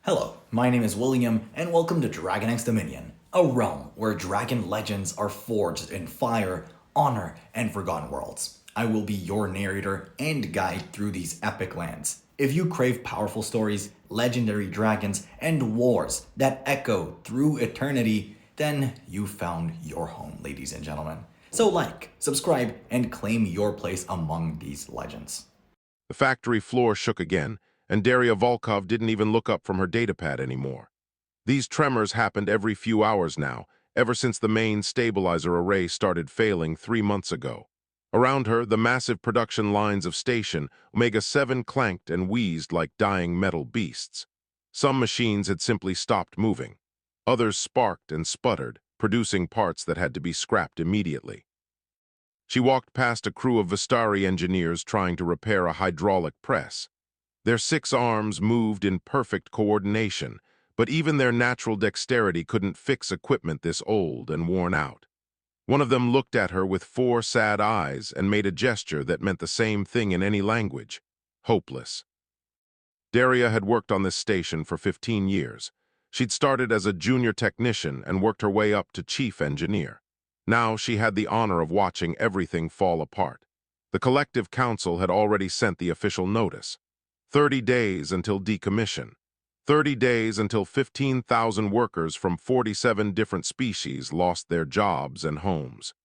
Hello, my name is William, and welcome to Dragon X Dominion, a realm where dragon legends are forged in fire, honor, and forgotten worlds. I will be your narrator and guide through these epic lands. If you crave powerful stories, legendary dragons, and wars that echo through eternity, then you found your home, ladies and gentlemen. So subscribe, and claim your place among these legends. The factory floor shook again, and Daria Volkov didn't even look up from her datapad anymore. These tremors happened every few hours now, ever since the main stabilizer array started failing 3 months ago. Around her, the massive production lines of Station Omega-7 clanked and wheezed like dying metal beasts. Some machines had simply stopped moving. Others sparked and sputtered, producing parts that had to be scrapped immediately. She walked past a crew of Vistari engineers trying to repair a hydraulic press. Their 6 arms moved in perfect coordination, but even their natural dexterity couldn't fix equipment this old and worn out. One of them looked at her with 4 sad eyes and made a gesture that meant the same thing in any language: hopeless. Daria had worked on this station for 15 years. She'd started as a junior technician and worked her way up to chief engineer. Now she had the honor of watching everything fall apart. The collective council had already sent the official notice. 30 days until decommission. 30 days until 15,000 workers from 47 different species lost their jobs and homes.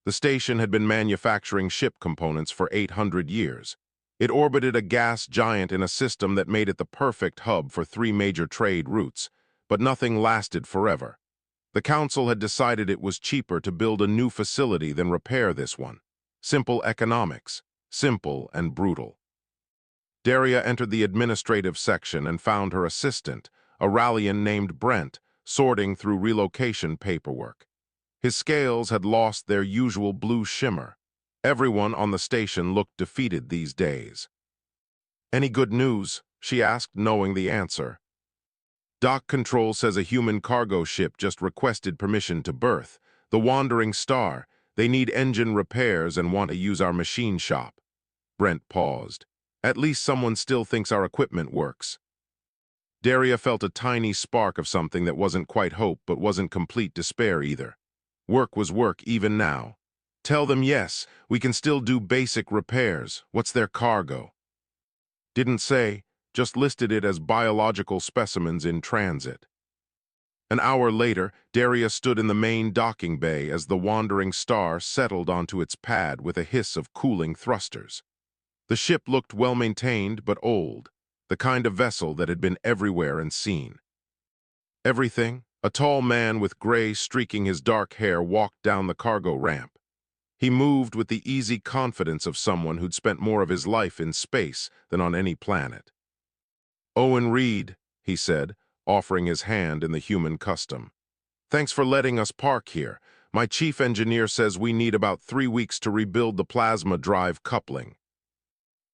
The station had been manufacturing ship components for 800 years. It orbited a gas giant in a system that made it the perfect hub for 3 major trade routes, but nothing lasted forever. The council had decided it was cheaper to build a new facility than repair this one. Simple economics, simple and brutal. Daria entered the administrative section and found her assistant, a Rallian named Brent, sorting through relocation paperwork. His scales had lost their usual blue shimmer. Everyone on the station looked defeated these days. "Any good news?" she asked, knowing the answer. "Dock Control says a human cargo ship just requested permission to berth. The Wandering Star. They need engine repairs and want to use our machine shop." Brent paused. "At least someone still thinks our equipment works." Daria felt a tiny spark of something that wasn't quite hope but wasn't complete despair either. Work was work even now. "Tell them yes, we can still do basic repairs. What's their cargo?" "Didn't say, just listed it as biological specimens in transit." An hour later, Daria stood in the main docking bay as the Wandering Star settled onto its pad with a hiss of cooling thrusters. The ship looked well-maintained but old, the kind of vessel that had been everywhere and seen. "Everything?" A tall man with gray streaking his dark hair walked down the cargo ramp. He moved with the easy confidence of someone who'd spent more of his life in space than on any planet. "Owen Reed," he said, offering his hand in the human custom. "Thanks for letting us park here. My chief engineer says we need about 3 weeks to rebuild the plasma drive coupling."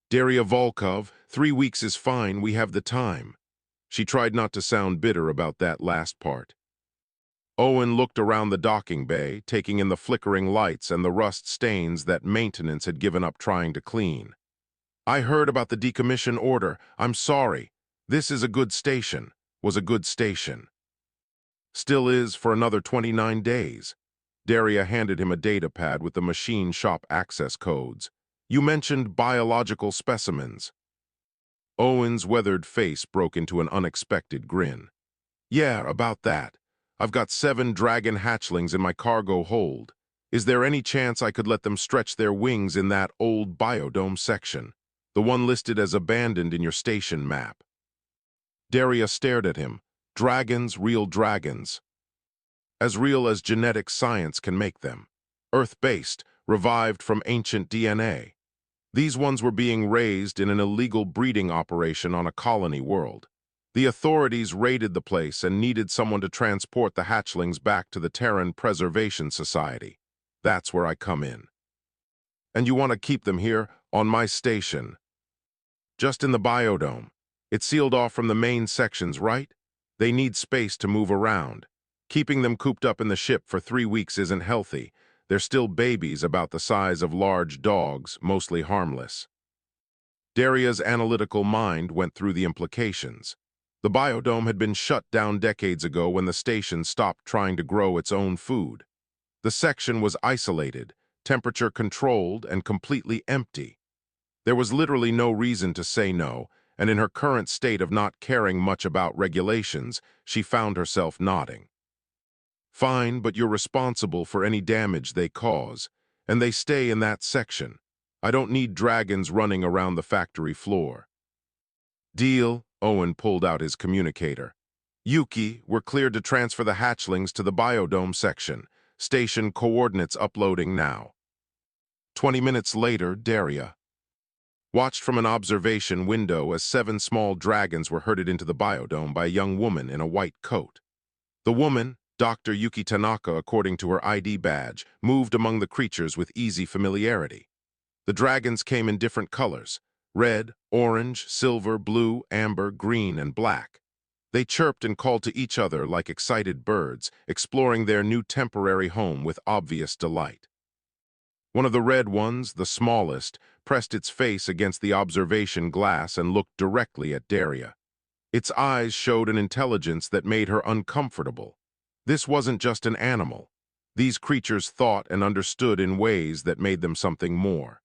"Daria Volkov, 3 weeks is fine, we have the time." She tried not to sound bitter about that last part. Owen looked around the docking bay, taking in the flickering lights and the rust stains that maintenance had given up trying to clean. "I heard about the decommission order. I'm sorry. This is a good station. Was a good station. Still is for another 29 days. Daria handed him a datapad with the machine shop access codes. "You mentioned biological specimens." Owen's weathered face broke into an unexpected grin. "Yeah, about that. I've got 7 dragon hatchlings in my cargo hold. Is there any chance I could let them stretch their wings in that old biodome section, the one listed as abandoned in your station map?" Daria stared at him. Dragons, real dragons. As real as genetic science can make them. Earth-based, revived from ancient DNA. These ones were being raised in an illegal breeding operation on a colony world. The authorities raided the place and needed someone to transport the hatchlings back to the Terran Preservation Society. That's where I come in. "And you want to keep them here, on my station?" "Just in the biodome. It's sealed off from the main sections, right? They need space to move around. Keeping them cooped up in the ship for 3 weeks isn't healthy. They're still babies about the size of large dogs, mostly harmless." Daria's analytical mind went through the implications. The biodome had been shut down decades ago when the station stopped trying to grow its own food. The section was isolated, temperature controlled, and completely empty. There was literally no reason to say no, and in her current state of not caring much about regulations, she found herself nodding. Fine, but you're responsible for any damage they cause, and they stay in that section. I don't need dragons running around the factory floor. Deal, Owen pulled out his communicator. Yuki, we're cleared to transfer the hatchlings to the biodome section. Station coordinates uploading now. 20 minutes later, Daria watched from an observation window as 7 small dragons were herded into the biodome by a young woman in a white coat. The woman, Dr. Yuki Tanaka according to her ID badge, moved among the creatures with easy familiarity. The dragons came in different colors: red, orange, silver, blue, amber, green, and black. They chirped and called to each other like excited birds, exploring their new temporary home with obvious delight. One of the red ones, the smallest, pressed its face against the observation glass and looked directly at Daria. Its eyes showed an intelligence that made her uncomfortable. This wasn't just an animal. These creatures thought and understood in ways that made them something more.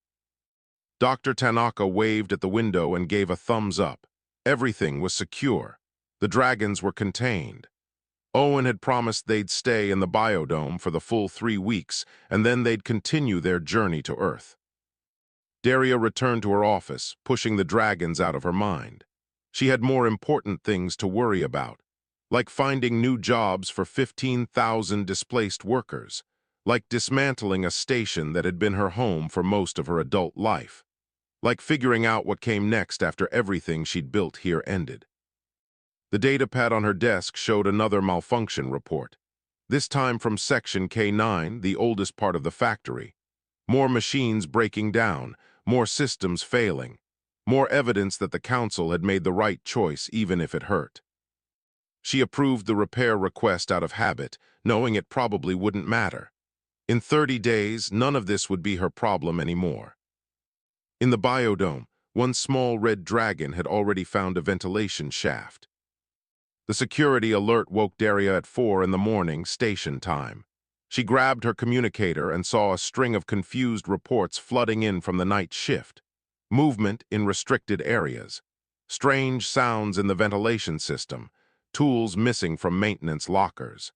Dr. Tanaka waved at the window and gave a thumbs up. Everything was secure. The dragons were contained. Owen had promised they'd stay in the biodome for the full 3 weeks, and then they'd continue their journey to Earth. Daria returned to her office, pushing the dragons out of her mind. She had more important things to worry about, like finding new jobs for 15,000 displaced workers, like dismantling a station that had been her home for most of her adult life, like figuring out what came next after everything she'd built here ended. The datapad on her desk showed another malfunction report, this time from Section K9, the oldest part of the factory. More machines breaking down, more systems failing, more evidence that the council had made the right choice even if it hurt. She approved the repair request out of habit, knowing it probably wouldn't matter. In 30 days, none of this would be her problem anymore. In the biodome, one small red dragon had already found a ventilation shaft. The security alert woke Daria at 4 in the morning, station time. She grabbed her communicator and saw a string of confused reports flooding in from the night shift. Movement in restricted areas. Strange sounds in the ventilation system. Tools missing from maintenance lockers.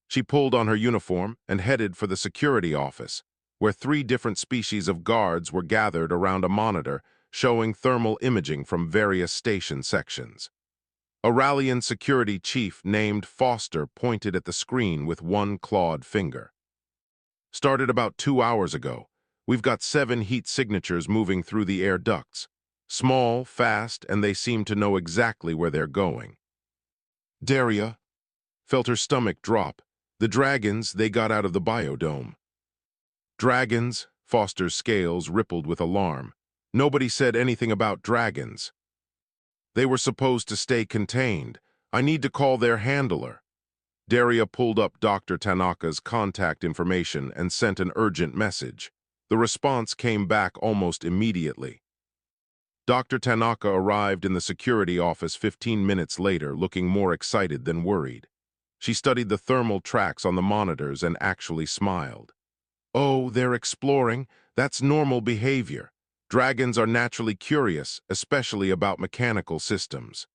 She pulled on her uniform and headed for the security office, where 3 different species of guards were gathered around a monitor showing thermal imaging from various station sections. A Rallian security chief named Foster pointed at the screen with one clawed finger. Started about 2 hours ago. We've got 7 heat signatures moving through the air ducts. Small, fast, and they seem to know exactly where they're going. Daria felt her stomach drop. The dragons, they got out of the biodome. Dragons? Foster's scales rippled with alarm. Nobody said anything about dragons. They were supposed to stay contained. I need to call their handler. Daria pulled up Dr. Tanaka's contact information and sent an urgent message. The response came back almost immediately. Dr. Tanaka arrived in the security office 15 minutes later, looking more excited than worried. She studied the thermal tracks on the monitors and actually smiled. Oh, they're exploring. That's normal behavior. Dragons are naturally curious, especially about mechanical systems.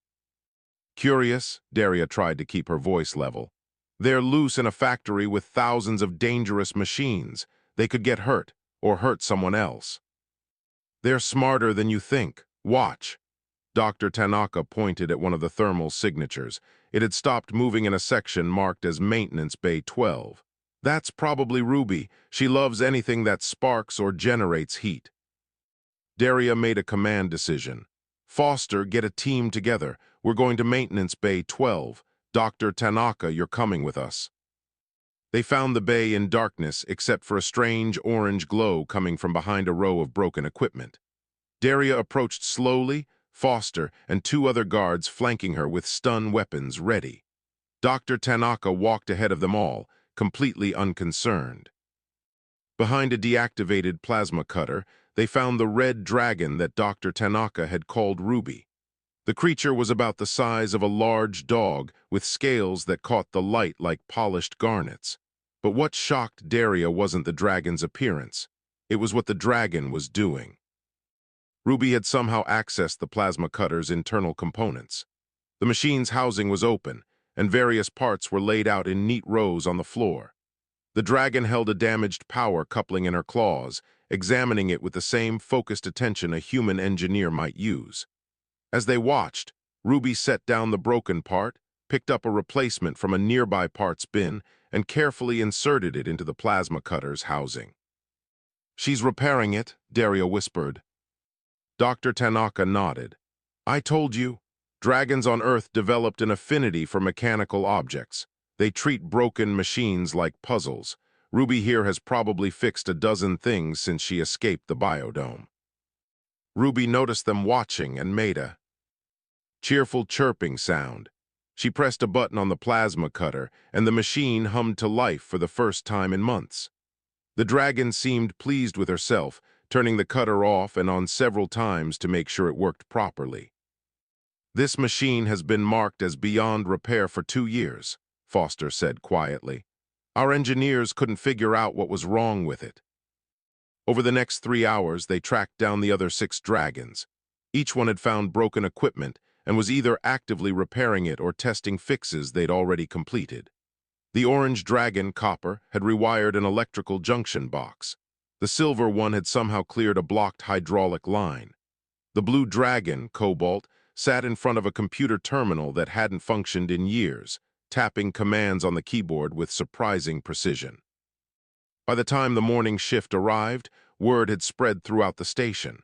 Curious? Daria tried to keep her voice level. They're loose in a factory with thousands of dangerous machines. They could get hurt, or hurt someone else. They're smarter than you think. Watch. Dr. Tanaka pointed at one of the thermal signatures. It had stopped moving in a section marked as Maintenance Bay 12. That's probably Ruby. She loves anything that sparks or generates heat. Daria made a command decision. Foster, get a team together. We're going to Maintenance Bay 12. Dr. Tanaka, you're coming with us. They found the bay in darkness except for a strange orange glow coming from behind a row of broken equipment. Daria approached slowly, Foster and 2 other guards flanking her with stun weapons ready. Dr. Tanaka walked ahead of them all, completely unconcerned. Behind a deactivated plasma cutter, they found the red dragon that Dr. Tanaka had called Ruby. The creature was about the size of a large dog, with scales that caught the light like polished garnets. But what shocked Daria wasn't the dragon's appearance. It was what the dragon was doing. Ruby had somehow accessed the plasma cutter's internal components. The machine's housing was open, and various parts were laid out in neat rows on the floor. The dragon held a damaged power coupling in her claws, examining it with the same focused attention a human engineer might use. As they watched, Ruby set down the broken part, picked up a replacement from a nearby parts bin, and carefully inserted it into the plasma cutter's housing. "She's repairing it," Daria whispered. Dr. Tanaka nodded. "I told you. Dragons on Earth developed an affinity for mechanical objects. They treat broken machines like puzzles. Ruby here has probably fixed a dozen things since she escaped the biodome." Ruby noticed them watching and made a cheerful chirping sound. She pressed a button on the plasma cutter, and the machine hummed to life for the first time in months. The dragon seemed pleased with herself, turning the cutter off and on several times to make sure it worked properly. "This machine has been marked as beyond repair for 2 years," Foster said quietly. "Our engineers couldn't figure out what was wrong with it." Over the next 3 hours, they tracked down the other 6 dragons. Each one had found broken equipment and was either actively repairing it or testing fixes they'd already completed. The orange dragon, Copper, had rewired an electrical junction box. The silver one had somehow cleared a blocked hydraulic line. The blue dragon, Cobalt, sat in front of a computer terminal that hadn't functioned in years, tapping commands on the keyboard with surprising precision. By the time the morning shift arrived, word had spread throughout the station.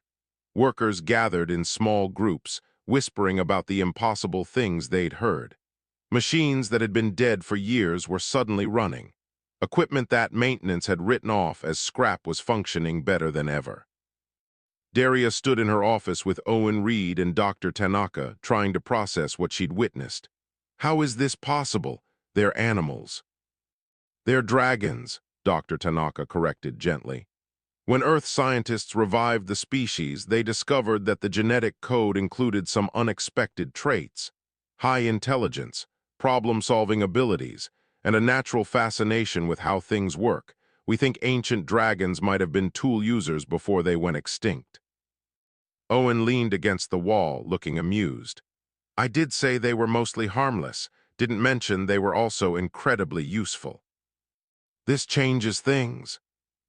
Workers gathered in small groups, whispering about the impossible things they'd heard. Machines that had been dead for years were suddenly running. Equipment that maintenance had written off as scrap was functioning better than ever. Daria stood in her office with Owen Reed and Dr. Tanaka, trying to process what she'd witnessed. "How is this possible? They're animals." "They're dragons," Dr. Tanaka corrected gently. "When Earth scientists revived the species, they discovered that the genetic code included some unexpected traits: high intelligence, problem-solving abilities, and a natural fascination with how things work. We think ancient dragons might have been tool users before they went extinct." Owen leaned against the wall, looking amused. "I did say they were mostly harmless, didn't mention they were also incredibly useful." "This changes things."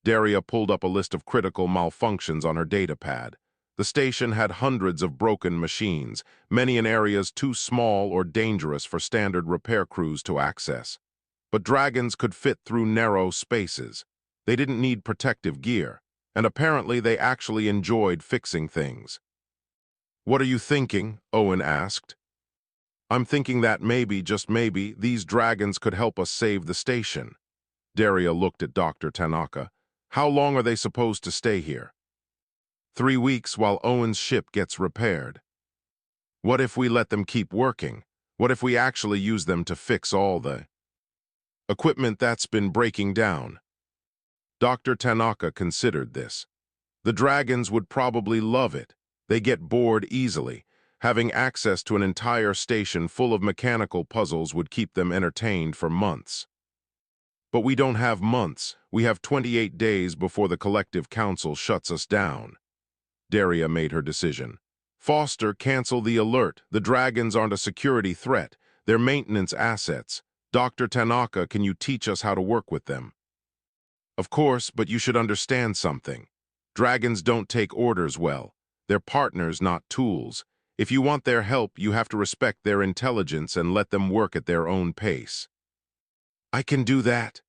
Daria pulled up a list of critical malfunctions on her datapad. The station had hundreds of broken machines, many in areas too small or dangerous for standard repair crews to access. But dragons could fit through narrow spaces. They didn't need protective gear, and apparently they actually enjoyed fixing things. "What are you thinking?" Owen asked. "I'm thinking that maybe, just maybe, these dragons could help us save the station." Daria looked at Dr. Tanaka. "How long are they supposed to stay here?" 3 weeks while Owen's ship gets repaired." "What if we let them keep working? What if we actually use them to fix all the equipment that's been breaking down?" Dr. Tanaka considered this. The dragons would probably love it. They get bored easily. Having access to an entire station full of mechanical puzzles would keep them entertained for months. "But we don't have months. We have 28 days before the collective council shuts us down." Daria made her decision. "Foster, cancel the alert. The dragons aren't a security threat. They're maintenance assets. Dr. Tanaka, can you teach us how to work with them?" "Of course, but you should understand something. Dragons don't take orders well. They're partners, not tools. If you want their help, you have to respect their intelligence and let them work at their own pace." "I can do that."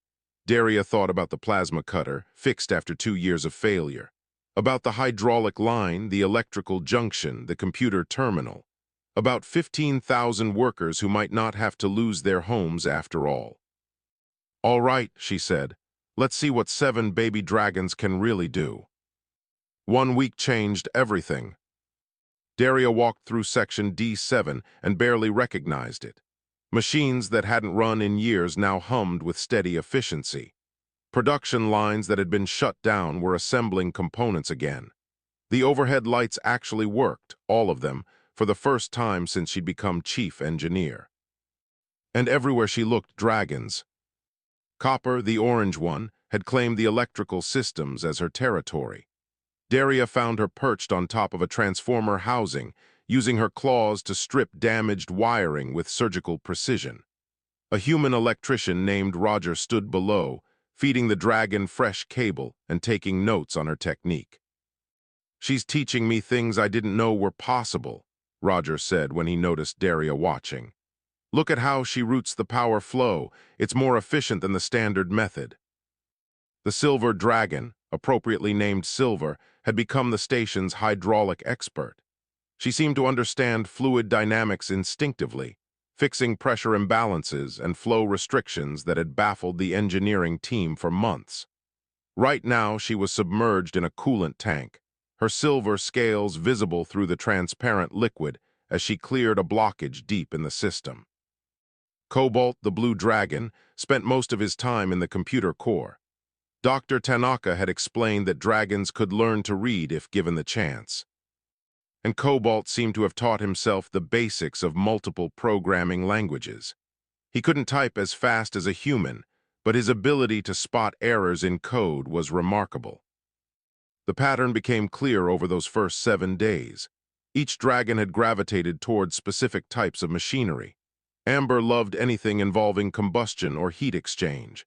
Daria thought about the plasma cutter, fixed after 2 years of failure. About the hydraulic line, the electrical junction, the computer terminal. About 15,000 workers who might not have to lose their homes after all. "All right," she said. "Let's see what 7 baby dragons can really do." 1 week changed everything. Daria walked through section D7 and barely recognized it. Machines that hadn't run in years now hummed with steady efficiency. Production lines that had been shut down were assembling components again. The overhead lights actually worked, all of them, for the first time since she'd become chief engineer. And everywhere she looked, dragons. Copper, the orange one, had claimed the electrical systems as her territory. Daria found her perched on top of a transformer housing, using her claws to strip damaged wiring with surgical precision. A human electrician named Roger stood below, feeding the dragon fresh cable and taking notes on her technique. "She's teaching me things I didn't know were possible," Roger said when he noticed Daria watching. "Look at how she routes the power flow. It's more efficient than the standard method." The Silver Dragon, appropriately named Silver, had become the station's hydraulic expert. She seemed to understand fluid dynamics instinctively, fixing pressure imbalances and flow restrictions that had baffled the engineering team for months. Right now, she was submerged in a coolant tank, her silver scales visible through the transparent liquid as she cleared a blockage deep in the system. Cobalt, the Blue Dragon, spent most of his time in the computer core. Dr. Tanaka had explained that dragons could learn to read if given the chance. And Cobalt seemed to have taught himself the basics of multiple programming languages. He couldn't type as fast as a human, but his ability to spot errors in code was remarkable. The pattern became clear over those first 7 days. Each dragon had gravitated towards specific types of machinery. Amber loved anything involving combustion or heat exchange.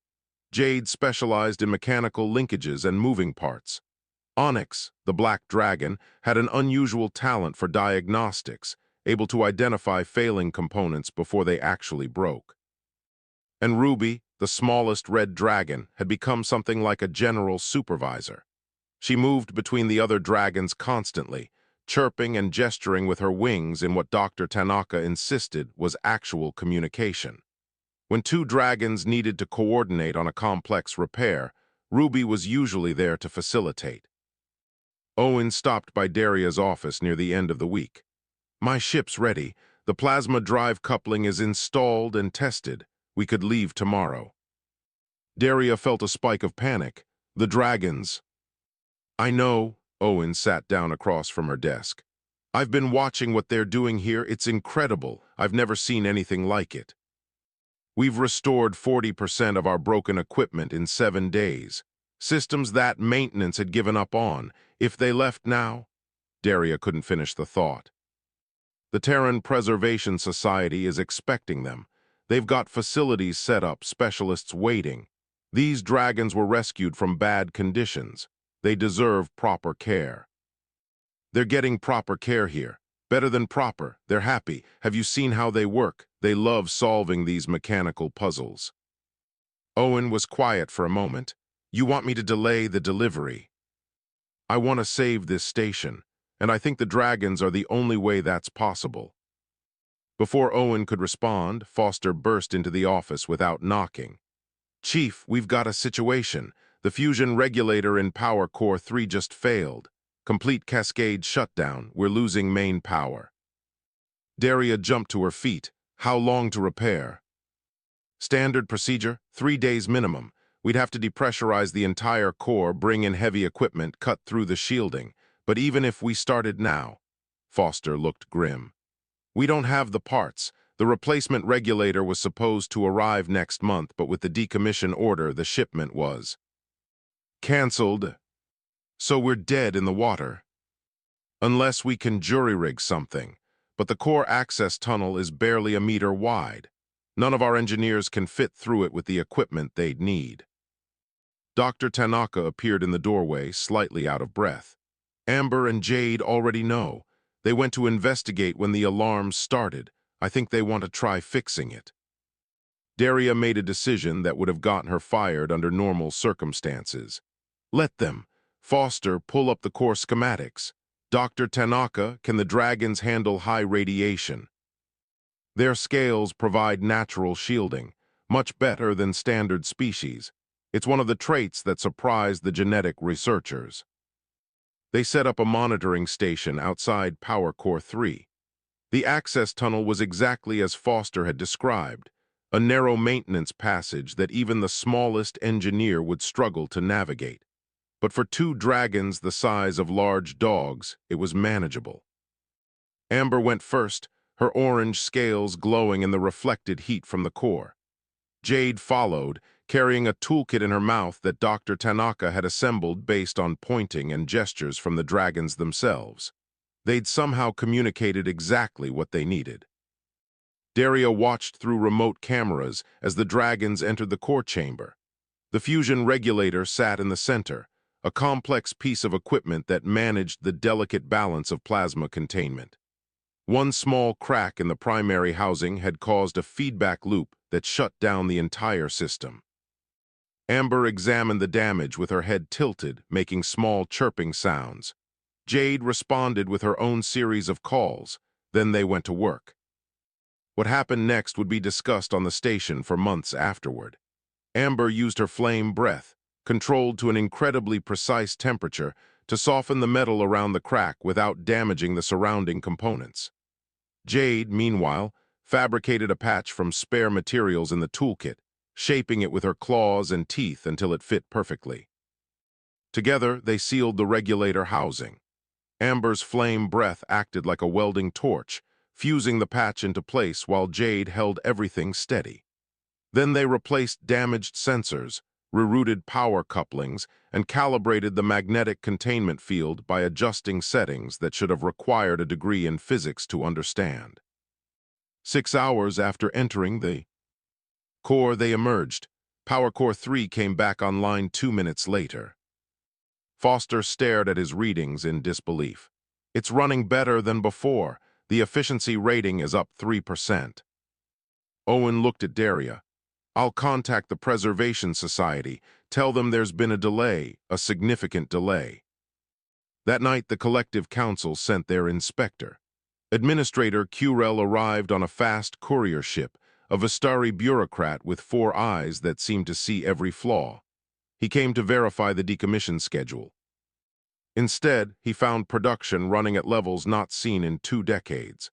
Jade specialized in mechanical linkages and moving parts. Onyx, the black dragon, had an unusual talent for diagnostics, able to identify failing components before they actually broke. And Ruby, the smallest red dragon, had become something like a general supervisor. She moved between the other dragons constantly, chirping and gesturing with her wings in what Dr. Tanaka insisted was actual communication. When two dragons needed to coordinate on a complex repair, Ruby was usually there to facilitate. Owen stopped by Daria's office near the end of the week. "My ship's ready. The plasma drive coupling is installed and tested. We could leave tomorrow." Daria felt a spike of panic. "The dragons." "I know." Owen sat down across from her desk. "I've been watching what they're doing here. It's incredible. I've never seen anything like it. We've restored 40% of our broken equipment in 7 days. Systems that maintenance had given up on. If they left now..." Daria couldn't finish the thought. "The Terran Preservation Society is expecting them. They've got facilities set up, specialists waiting. These dragons were rescued from bad conditions. They deserve proper care." "They're getting proper care here. Better than proper. They're happy. Have you seen how they work? They love solving these mechanical puzzles." Owen was quiet for a moment. "You want me to delay the delivery?" "I want to save this station, and I think the dragons are the only way that's possible." Before Owen could respond, Foster burst into the office without knocking. "Chief, we've got a situation. The fusion regulator in Power Core 3 just failed. Complete cascade shutdown. We're losing main power." Daria jumped to her feet. "How long to repair?" "Standard procedure, 3 days minimum. We'd have to depressurize the entire core, bring in heavy equipment, cut through the shielding. But even if we started now..." Foster looked grim. "We don't have the parts. The replacement regulator was supposed to arrive next month, but with the decommission order, the shipment was canceled. So we're dead in the water. Unless we can jury-rig something. But the core access tunnel is barely a meter wide. None of our engineers can fit through it with the equipment they'd need." Dr. Tanaka appeared in the doorway, slightly out of breath. "Amber and Jade already know. They went to investigate when the alarms started. I think they want to try fixing it." Daria made a decision that would have gotten her fired under normal circumstances. "Let them. Foster, pull up the core schematics. Dr. Tanaka, can the dragons handle high radiation?" "Their scales provide natural shielding, much better than standard species. It's one of the traits that surprised the genetic researchers." They set up a monitoring station outside Power Core 3. The access tunnel was exactly as Foster had described, a narrow maintenance passage that even the smallest engineer would struggle to navigate. But for two dragons the size of large dogs, it was manageable. Amber went first, her orange scales glowing in the reflected heat from the core. Jade followed, carrying a toolkit in her mouth that Dr. Tanaka had assembled based on pointing and gestures from the dragons themselves. They'd somehow communicated exactly what they needed. Daria watched through remote cameras as the dragons entered the core chamber. The fusion regulator sat in the center, a complex piece of equipment that managed the delicate balance of plasma containment. One small crack in the primary housing had caused a feedback loop that shut down the entire system. Amber examined the damage with her head tilted, making small chirping sounds. Jade responded with her own series of calls, then they went to work. What happened next would be discussed on the station for months afterward. Amber used her flame breath, controlled to an incredibly precise temperature, to soften the metal around the crack without damaging the surrounding components. Jade, meanwhile, fabricated a patch from spare materials in the toolkit, shaping it with her claws and teeth until it fit perfectly. Together, they sealed the regulator housing. Amber's flame breath acted like a welding torch, fusing the patch into place while Jade held everything steady. Then they replaced damaged sensors, rerouted power couplings, and calibrated the magnetic containment field by adjusting settings that should have required a degree in physics to understand. 6 hours after entering the core, they emerged. Power Core 3 came back online 2 minutes later. Foster stared at his readings in disbelief. It's running better than before. The efficiency rating is up 3%. Owen looked at Daria. I'll contact the Preservation Society, tell them there's been a delay, a significant delay. That night, the Collective Council sent their inspector. Administrator Curel arrived on a fast courier ship, a Vistari bureaucrat with 4 eyes that seemed to see every flaw. He came to verify the decommission schedule. Instead, he found production running at levels not seen in 2 decades.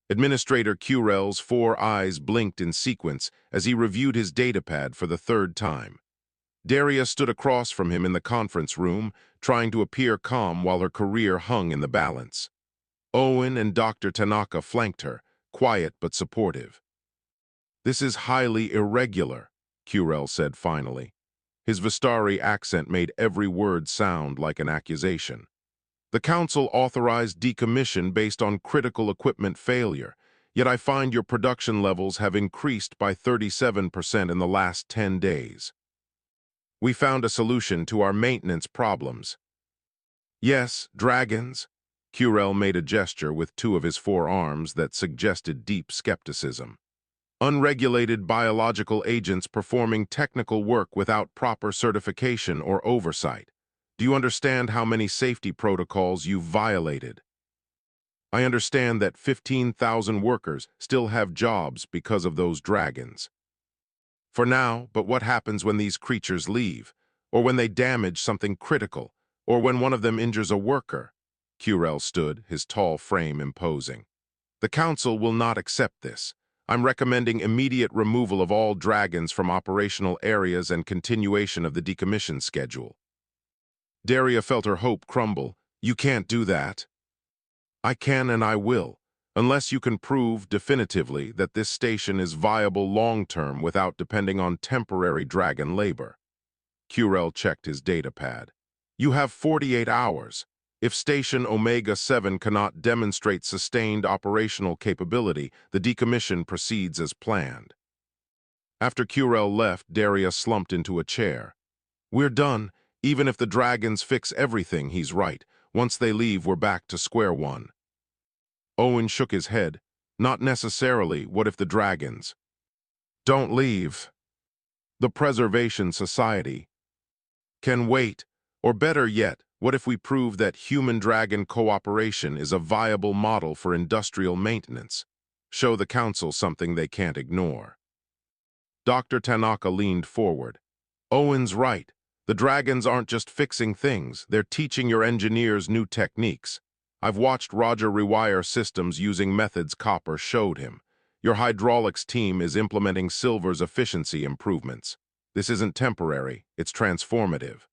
Administrator Curel's 4 eyes blinked in sequence as he reviewed his datapad for the 3rd time. Daria stood across from him in the conference room, trying to appear calm while her career hung in the balance. Owen and Dr. Tanaka flanked her, quiet but supportive. This is highly irregular, Curel said finally. His Vistari accent made every word sound like an accusation. The Council authorized decommission based on critical equipment failure, yet I find your production levels have increased by 37% in the last 10 days. We found a solution to our maintenance problems. Yes, dragons. Curel made a gesture with 2 of his 4 arms that suggested deep skepticism. Unregulated biological agents performing technical work without proper certification or oversight. Do you understand how many safety protocols you've violated? I understand that 15,000 workers still have jobs because of those dragons. For now, but what happens when these creatures leave? Or when they damage something critical? Or when one of them injures a worker? Curel stood, his tall frame imposing. The Council will not accept this. I'm recommending immediate removal of all dragons from operational areas and continuation of the decommission schedule. Daria felt her hope crumble. You can't do that. I can and I will, unless you can prove definitively that this station is viable long-term without depending on temporary dragon labor. Curel checked his datapad. You have 48 hours. If Station Omega-7 cannot demonstrate sustained operational capability, the decommission proceeds as planned. After Curel left, Daria slumped into a chair. We're done. Even if the dragons fix everything, he's right. Once they leave, we're back to square one. Owen shook his head. Not necessarily. What if the dragons don't leave? The Preservation Society can wait. Or better yet, what if we prove that human-dragon cooperation is a viable model for industrial maintenance? Show the Council something they can't ignore. Dr. Tanaka leaned forward. Owen's right. The dragons aren't just fixing things, they're teaching your engineers new techniques. I've watched Roger rewire systems using methods Copper showed him. Your hydraulics team is implementing Silver's efficiency improvements. This isn't temporary, it's transformative.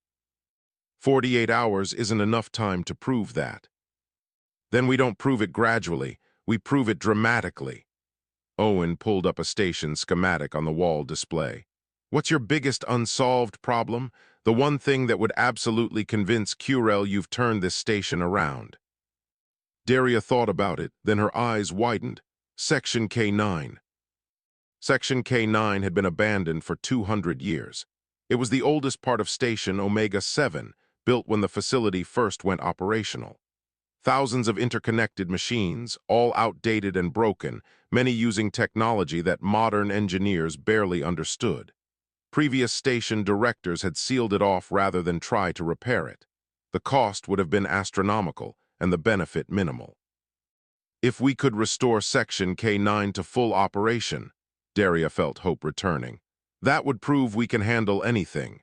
48 hours isn't enough time to prove that. Then we don't prove it gradually, we prove it dramatically. Owen pulled up a station schematic on the wall display. What's your biggest unsolved problem? The one thing that would absolutely convince Curel you've turned this station around. Daria thought about it, then her eyes widened. Section K9. Section K9 had been abandoned for 200 years. It was the oldest part of Station Omega-7, built when the facility first went operational. Thousands of interconnected machines, all outdated and broken, many using technology that modern engineers barely understood. Previous station directors had sealed it off rather than try to repair it. The cost would have been astronomical and the benefit minimal. If we could restore Section K9 to full operation, Daria felt hope returning, that would prove we can handle anything.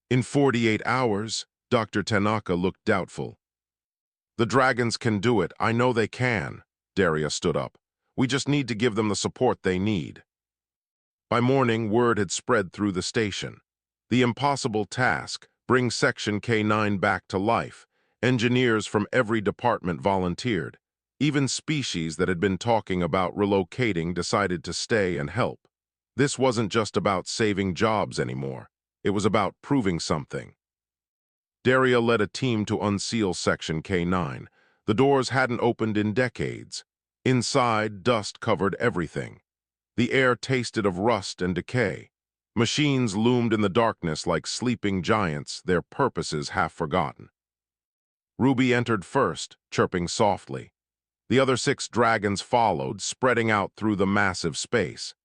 In 48 hours, Dr. Tanaka looked doubtful. The dragons can do it, I know they can. Daria stood up. We just need to give them the support they need. By morning, word had spread through the station. The impossible task, bring Section K9 back to life. Engineers from every department volunteered. Even species that had been talking about relocating decided to stay and help. This wasn't just about saving jobs anymore. It was about proving something. Daria led a team to unseal Section K9. The doors hadn't opened in decades. Inside, dust covered everything. The air tasted of rust and decay. Machines loomed in the darkness like sleeping giants, their purposes half forgotten. Ruby entered first, chirping softly. The other 6 dragons followed, spreading out through the massive space.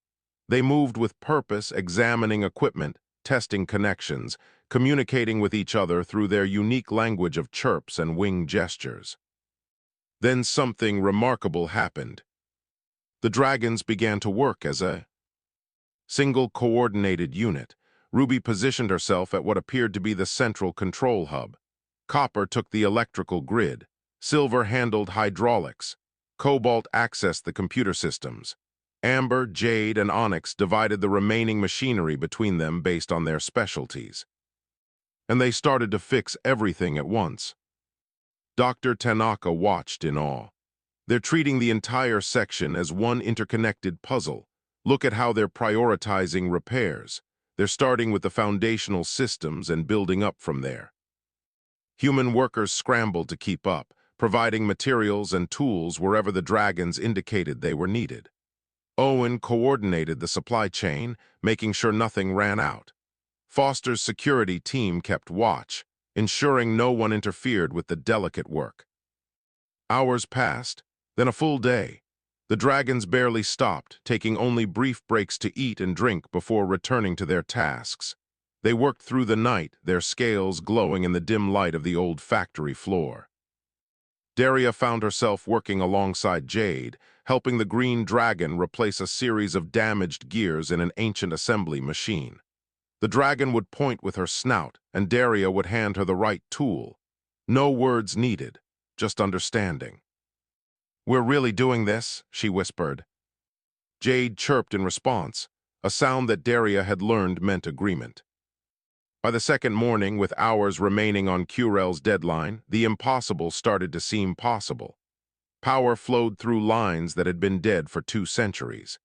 They moved with purpose, examining equipment, testing connections, communicating with each other through their unique language of chirps and wing gestures. Then something remarkable happened. The dragons began to work as a single coordinated unit. Ruby positioned herself at what appeared to be the central control hub. Copper took the electrical grid. Silver handled hydraulics. Cobalt accessed the computer systems. Amber, Jade, and Onyx divided the remaining machinery between them based on their specialties. And they started to fix everything at once. Dr. Tanaka watched in awe. They're treating the entire section as one interconnected puzzle. Look at how they're prioritizing repairs. They're starting with the foundational systems and building up from there. Human workers scrambled to keep up, providing materials and tools wherever the dragons indicated they were needed. Owen coordinated the supply chain, making sure nothing ran out. Foster's security team kept watch, ensuring no one interfered with the delicate work. Hours passed, then a full day. The dragons barely stopped, taking only brief breaks to eat and drink before returning to their tasks. They worked through the night, their scales glowing in the dim light of the old factory floor. Daria found herself working alongside Jade, helping the green dragon replace a series of damaged gears in an ancient assembly machine. The dragon would point with her snout, and Daria would hand her the right tool. No words needed, just understanding. "We're really doing this," she whispered. Jade chirped in response, a sound that Daria had learned meant agreement. By the second morning, with hours remaining on Curel's deadline, the impossible started to seem possible. Power flowed through lines that had been dead for 2 centuries.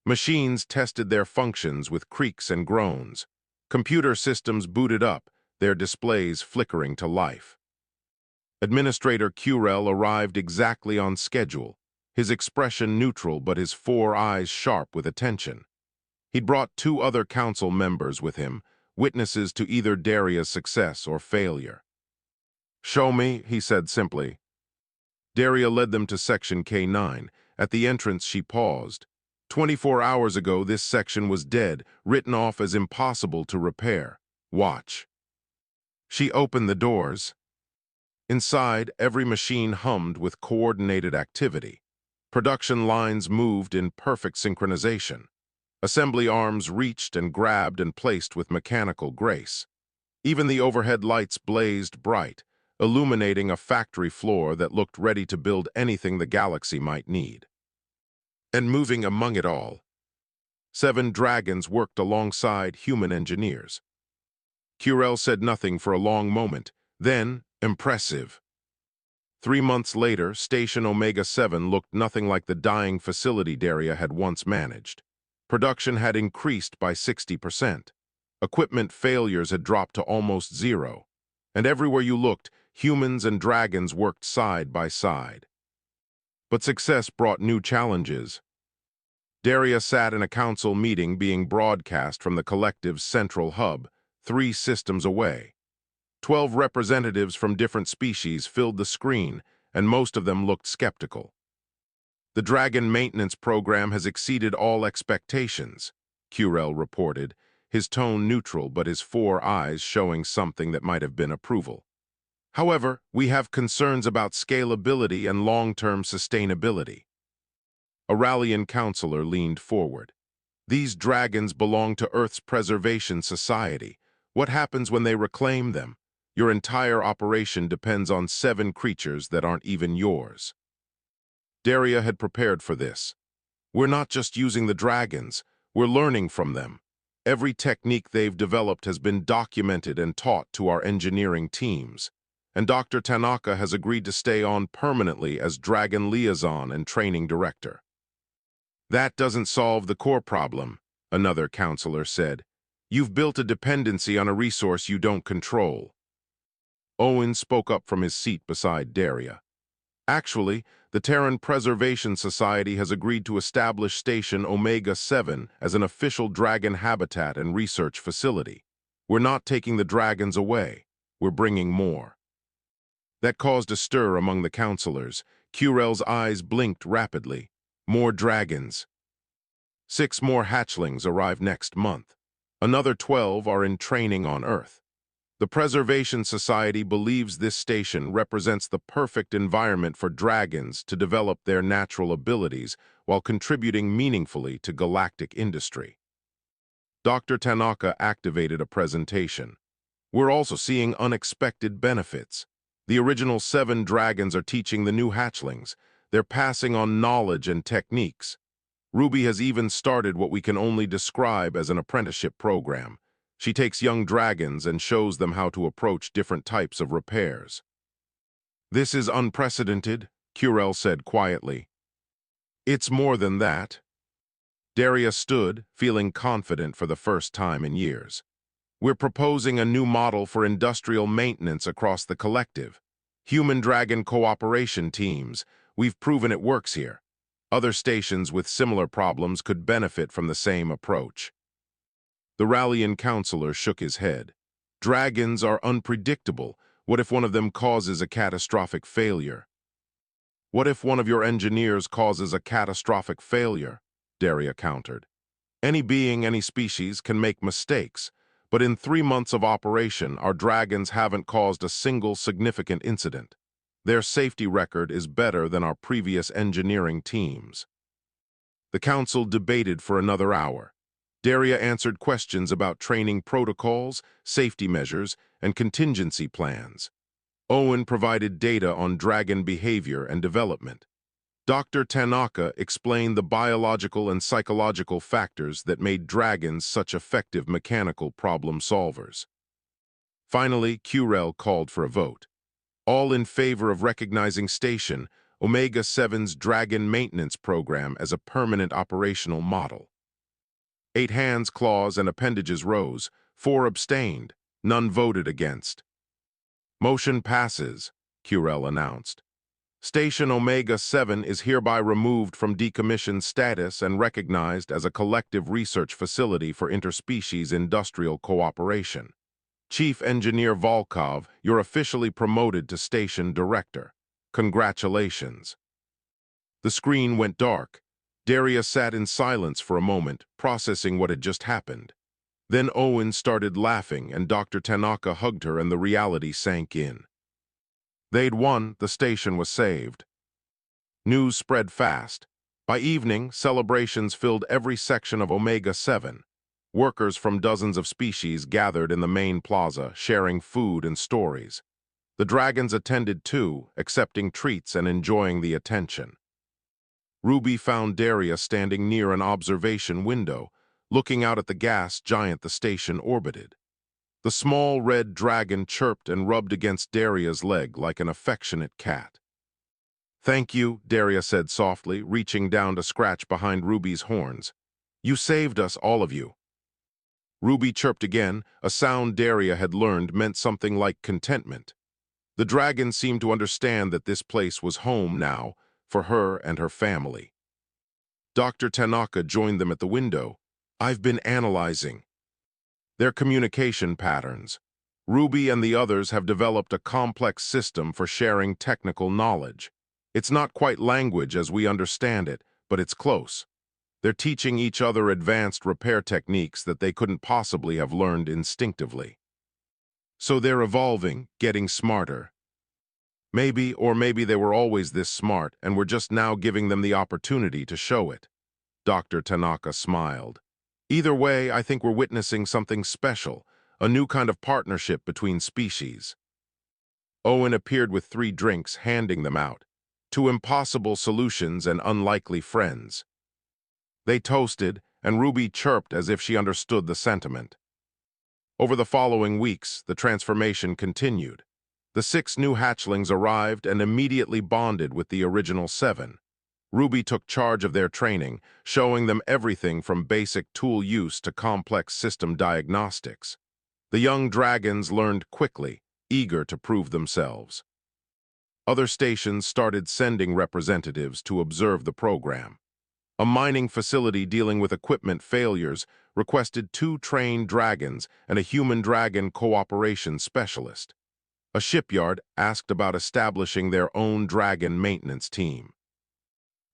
Machines tested their functions with creaks and groans. Computer systems booted up, their displays flickering to life. Administrator Curel arrived exactly on schedule, his expression neutral but his 4 eyes sharp with attention. He'd brought 2 other council members with him, witnesses to either Daria's success or failure. "Show me," he said simply. Daria led them to Section K9. At the entrance, she paused. 24 hours ago, this section was dead, written off as impossible to repair. Watch. She opened the doors. Inside, every machine hummed with coordinated activity. Production lines moved in perfect synchronization. Assembly arms reached and grabbed and placed with mechanical grace. Even the overhead lights blazed bright, illuminating a factory floor that looked ready to build anything the galaxy might need. And moving among it all, 7 dragons worked alongside human engineers. Curel said nothing for a long moment, then, impressive. 3 months later, Station Omega-7 looked nothing like the dying facility Daria had once managed. Production had increased by 60%. Equipment failures had dropped to almost zero. And everywhere you looked, humans and dragons worked side by side. But success brought new challenges. Daria sat in a council meeting being broadcast from the collective's central hub, 3 systems away. 12 representatives from different species filled the screen, and most of them looked skeptical. The Dragon maintenance program has exceeded all expectations, Curel reported, his tone neutral but his 4 eyes showing something that might have been approval. However, we have concerns about scalability and long-term sustainability. A Rallian counselor leaned forward. These dragons belong to Earth's Preservation Society. What happens when they reclaim them? Your entire operation depends on 7 creatures that aren't even yours. Daria had prepared for this. We're not just using the dragons, we're learning from them. Every technique they've developed has been documented and taught to our engineering teams. And Dr. Tanaka has agreed to stay on permanently as Dragon Liaison and Training Director. That doesn't solve the core problem, another counselor said. You've built a dependency on a resource you don't control. Owen spoke up from his seat beside Daria. Actually, the Terran Preservation Society has agreed to establish Station Omega-7 as an official dragon habitat and research facility. We're not taking the dragons away, we're bringing more. That caused a stir among the counselors. Curel's eyes blinked rapidly. More dragons. 6 more hatchlings arrive next month. Another 12 are in training on Earth. The Preservation Society believes this station represents the perfect environment for dragons to develop their natural abilities while contributing meaningfully to galactic industry. Dr. Tanaka activated a presentation. We're also seeing unexpected benefits. The original 7 dragons are teaching the new hatchlings. They're passing on knowledge and techniques. Ruby has even started what we can only describe as an apprenticeship program. She takes young dragons and shows them how to approach different types of repairs. This is unprecedented, Curel said quietly. It's more than that. Daria stood, feeling confident for the first time in years. We're proposing a new model for industrial maintenance across the collective. Human-dragon cooperation teams. We've proven it works here. Other stations with similar problems could benefit from the same approach. The Rallian counselor shook his head. Dragons are unpredictable. What if one of them causes a catastrophic failure? What if one of your engineers causes a catastrophic failure? Daria countered. Any being, any species can make mistakes, but in 3 months of operation, our dragons haven't caused a single significant incident. Their safety record is better than our previous engineering teams. The council debated for another hour. Daria answered questions about training protocols, safety measures, and contingency plans. Owen provided data on dragon behavior and development. Dr. Tanaka explained the biological and psychological factors that made dragons such effective mechanical problem solvers. Finally, Curel called for a vote. All in favor of recognizing Station Omega-7's Dragon Maintenance Program as a permanent operational model. 8 hands, claws, and appendages rose. 4 abstained. None voted against. Motion passes, Curel announced. Station Omega-7 is hereby removed from decommissioned status and recognized as a collective research facility for interspecies industrial cooperation. Chief Engineer Volkov, you're officially promoted to Station Director. Congratulations. The screen went dark. Daria sat in silence for a moment, processing what had just happened. Then Owen started laughing, and Dr. Tanaka hugged her, and the reality sank in. They'd won, the station was saved. News spread fast. By evening, celebrations filled every section of Omega-7. Workers from dozens of species gathered in the main plaza, sharing food and stories. The dragons attended too, accepting treats and enjoying the attention. Ruby found Daria standing near an observation window, looking out at the gas giant the station orbited. The small red dragon chirped and rubbed against Daria's leg like an affectionate cat. "Thank you," Daria said softly, reaching down to scratch behind Ruby's horns. "You saved us, all of you." Ruby chirped again, a sound Daria had learned meant something like contentment. The dragon seemed to understand that this place was home now, for her and her family. Dr. Tanaka joined them at the window. "I've been analyzing their communication patterns. Ruby and the others have developed a complex system for sharing technical knowledge. It's not quite language as we understand it, but it's close. They're teaching each other advanced repair techniques that they couldn't possibly have learned instinctively. So they're evolving, getting smarter. Maybe, or maybe they were always this smart and we're just now giving them the opportunity to show it." Dr. Tanaka smiled. "Either way, I think we're witnessing something special, a new kind of partnership between species." Owen appeared with 3 drinks, handing them out. 2 impossible solutions and unlikely friends. They toasted, and Ruby chirped as if she understood the sentiment. Over the following weeks, the transformation continued. The 6 new hatchlings arrived and immediately bonded with the original 7. Ruby took charge of their training, showing them everything from basic tool use to complex system diagnostics. The young dragons learned quickly, eager to prove themselves. Other stations started sending representatives to observe the program. A mining facility dealing with equipment failures requested 2 trained dragons and a human-dragon cooperation specialist. A shipyard asked about establishing their own dragon maintenance team.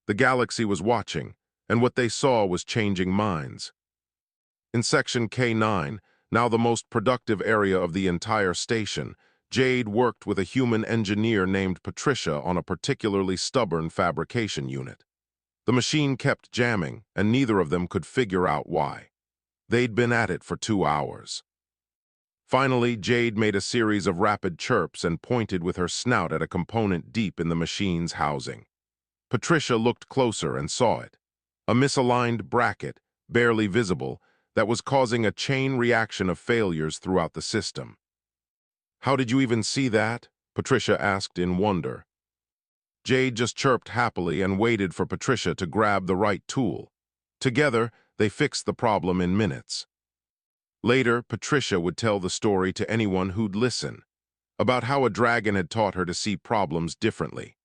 The galaxy was watching, and what they saw was changing minds. In Section K9, now the most productive area of the entire station, Jade worked with a human engineer named Patricia on a particularly stubborn fabrication unit. The machine kept jamming, and neither of them could figure out why. They'd been at it for 2 hours. Finally, Jade made a series of rapid chirps and pointed with her snout at a component deep in the machine's housing. Patricia looked closer and saw it. A misaligned bracket, barely visible, that was causing a chain reaction of failures throughout the system. "How did you even see that?" Patricia asked in wonder. Jade just chirped happily and waited for Patricia to grab the right tool. Together, they fixed the problem in minutes. Later, Patricia would tell the story to anyone who'd listen, about how a dragon had taught her to see problems differently.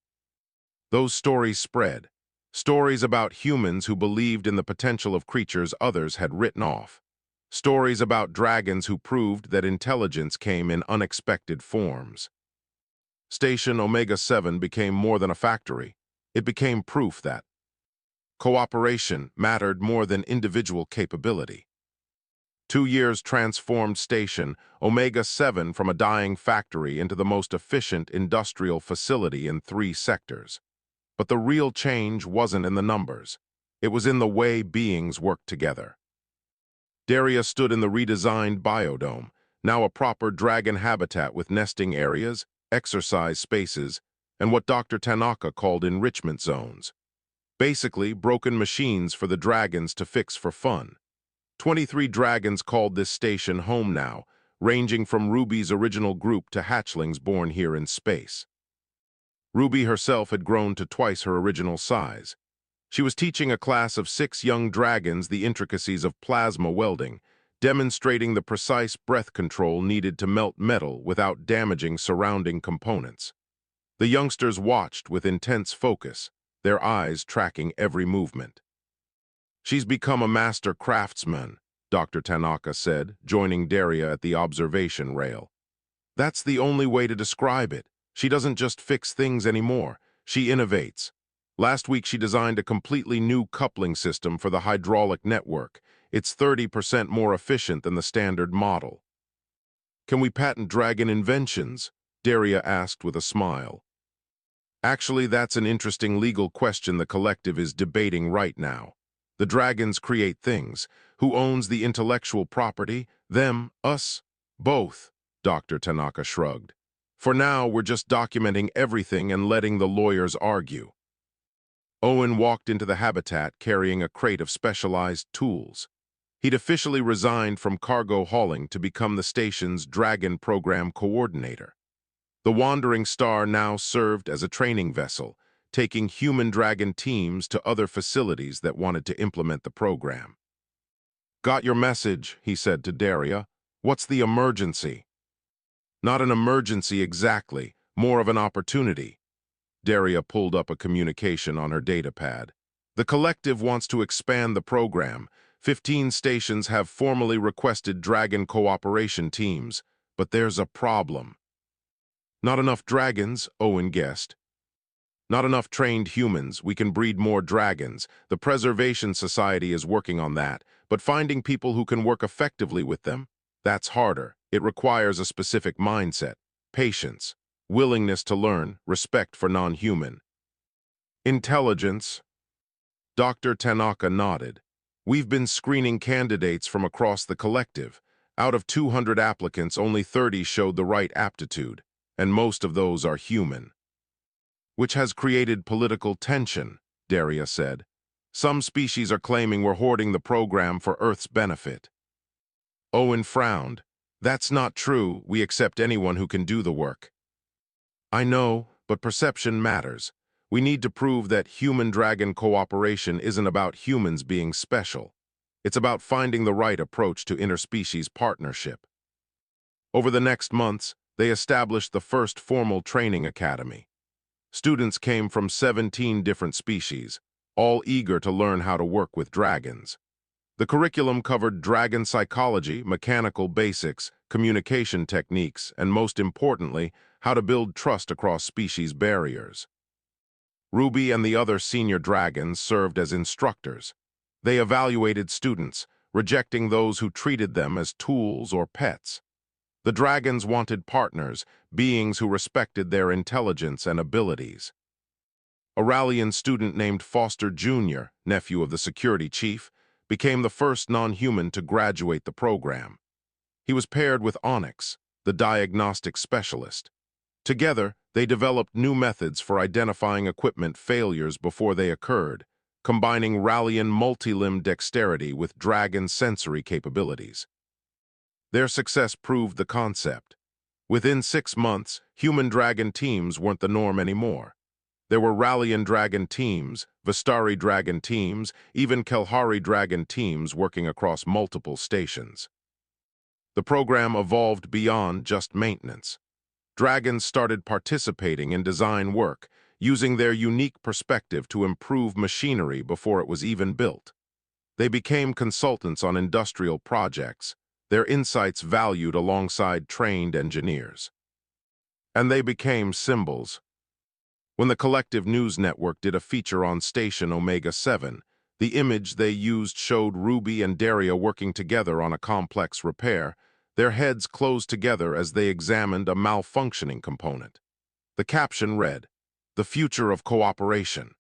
Those stories spread, stories about humans who believed in the potential of creatures others had written off, stories about dragons who proved that intelligence came in unexpected forms. Station Omega-7 became more than a factory. It became proof that cooperation mattered more than individual capability. 2 years transformed Station Omega-7 from a dying factory into the most efficient industrial facility in 3 sectors. But the real change wasn't in the numbers. It was in the way beings worked together. Daria stood in the redesigned biodome, now a proper dragon habitat with nesting areas, exercise spaces, and what Dr. Tanaka called enrichment zones. Basically, broken machines for the dragons to fix for fun. 23 dragons called this station home now, ranging from Ruby's original group to hatchlings born here in space. Ruby herself had grown to twice her original size. She was teaching a class of 6 young dragons the intricacies of plasma welding, demonstrating the precise breath control needed to melt metal without damaging surrounding components. The youngsters watched with intense focus, their eyes tracking every movement. "She's become a master craftsman," Dr. Tanaka said, joining Daria at the observation rail. "That's the only way to describe it. She doesn't just fix things anymore, she innovates. Last week she designed a completely new coupling system for the hydraulic network. It's 30% more efficient than the standard model." "Can we patent dragon inventions?" Daria asked with a smile. "Actually, that's an interesting legal question the collective is debating right now. The dragons create things. Who owns the intellectual property? Them? Us? Both," Dr. Tanaka shrugged. "For now, we're just documenting everything and letting the lawyers argue." Owen walked into the habitat carrying a crate of specialized tools. He'd officially resigned from cargo hauling to become the station's Dragon Program Coordinator. The Wandering Star now served as a training vessel, taking human dragon teams to other facilities that wanted to implement the program. "Got your message," he said to Daria. "What's the emergency?" "Not an emergency exactly, more of an opportunity." Daria pulled up a communication on her datapad. "The collective wants to expand the program. 15 stations have formally requested Dragon cooperation teams, but there's a problem." "Not enough dragons," Owen guessed. "Not enough trained humans. We can breed more dragons. The Preservation Society is working on that, but finding people who can work effectively with them, that's harder. It requires a specific mindset, patience, willingness to learn, respect for non-human. Intelligence." Dr. Tanaka nodded. "We've been screening candidates from across the collective. Out of 200 applicants, only 30 showed the right aptitude, and most of those are human." "Which has created political tension," Daria said. "Some species are claiming we're hoarding the program for Earth's benefit." Owen frowned. "That's not true. We accept anyone who can do the work." "I know, but perception matters. We need to prove that human-dragon cooperation isn't about humans being special. It's about finding the right approach to interspecies partnership." Over the next months, they established the first formal training academy. Students came from 17 different species, all eager to learn how to work with dragons. The curriculum covered dragon psychology, mechanical basics, communication techniques, and most importantly, how to build trust across species barriers. Ruby and the other senior dragons served as instructors. They evaluated students, rejecting those who treated them as tools or pets. The dragons wanted partners, beings who respected their intelligence and abilities. A Rallian student named Foster Jr., nephew of the security chief, became the first non-human to graduate the program. He was paired with Onyx, the diagnostic specialist. Together, they developed new methods for identifying equipment failures before they occurred, combining Rallian multi-limb dexterity with dragon sensory capabilities. Their success proved the concept. Within 6 months, human-dragon teams weren't the norm anymore. There were Rallian dragon teams, Vistari dragon teams, even Kelhari dragon teams working across multiple stations. The program evolved beyond just maintenance. Dragons started participating in design work, using their unique perspective to improve machinery before it was even built. They became consultants on industrial projects, their insights valued alongside trained engineers. And they became symbols. When the Collective News Network did a feature on Station Omega-7, the image they used showed Ruby and Daria working together on a complex repair, their heads closed together as they examined a malfunctioning component. The caption read, "The Future of Cooperation."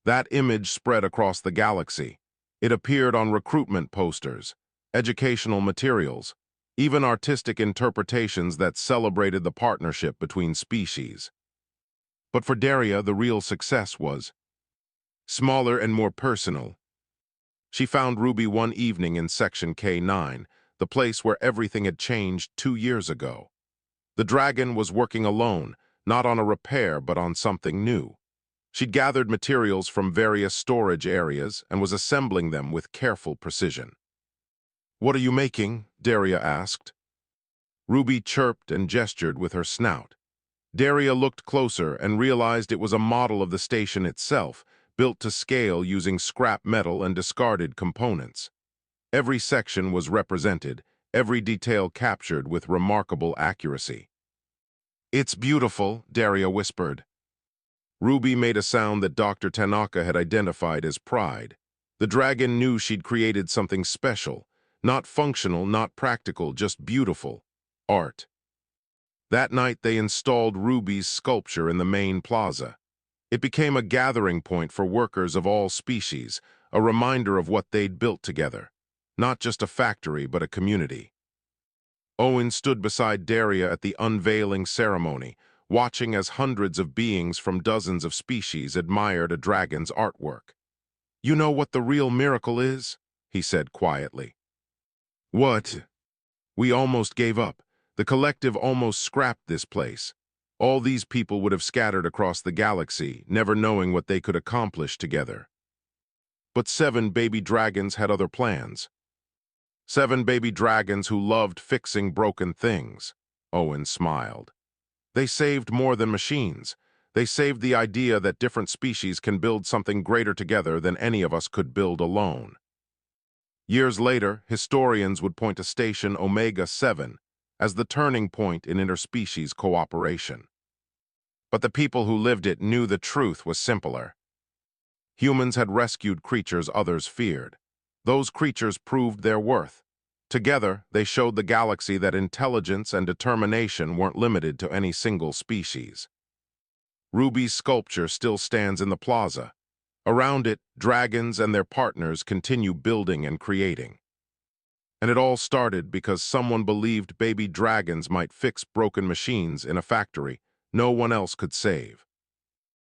That image spread across the galaxy. It appeared on recruitment posters, educational materials, even artistic interpretations that celebrated the partnership between species. But for Daria, the real success was smaller and more personal. She found Ruby one evening in Section K9, the place where everything had changed 2 years ago. The dragon was working alone, not on a repair but on something new. She'd gathered materials from various storage areas and was assembling them with careful precision. "What are you making?" Daria asked. Ruby chirped and gestured with her snout. Daria looked closer and realized it was a model of the station itself, built to scale using scrap metal and discarded components. Every section was represented, every detail captured with remarkable accuracy. "It's beautiful," Daria whispered. Ruby made a sound that Dr. Tanaka had identified as pride. The dragon knew she'd created something special, not functional, not practical, just beautiful. Art. That night they installed Ruby's sculpture in the main plaza. It became a gathering point for workers of all species, a reminder of what they'd built together. Not just a factory, but a community. Owen stood beside Daria at the unveiling ceremony, watching as hundreds of beings from dozens of species admired a dragon's artwork. "You know what the real miracle is?" he said quietly. "What?" "We almost gave up. The collective almost scrapped this place. All these people would have scattered across the galaxy, never knowing what they could accomplish together. But 7 baby dragons had other plans. 7 baby dragons who loved fixing broken things. Owen smiled. They saved more than machines. They saved the idea that different species can build something greater together than any of us could build alone. Years later, historians would point to Station Omega-7 as the turning point in interspecies cooperation. But the people who lived it knew the truth was simpler. Humans had rescued creatures others feared. Those creatures proved their worth. Together, they showed the galaxy that intelligence and determination weren't limited to any single species. Ruby's sculpture still stands in the plaza. Around it, dragons and their partners continue building and creating. And it all started because someone believed baby dragons might fix broken machines in a factory no one else could save.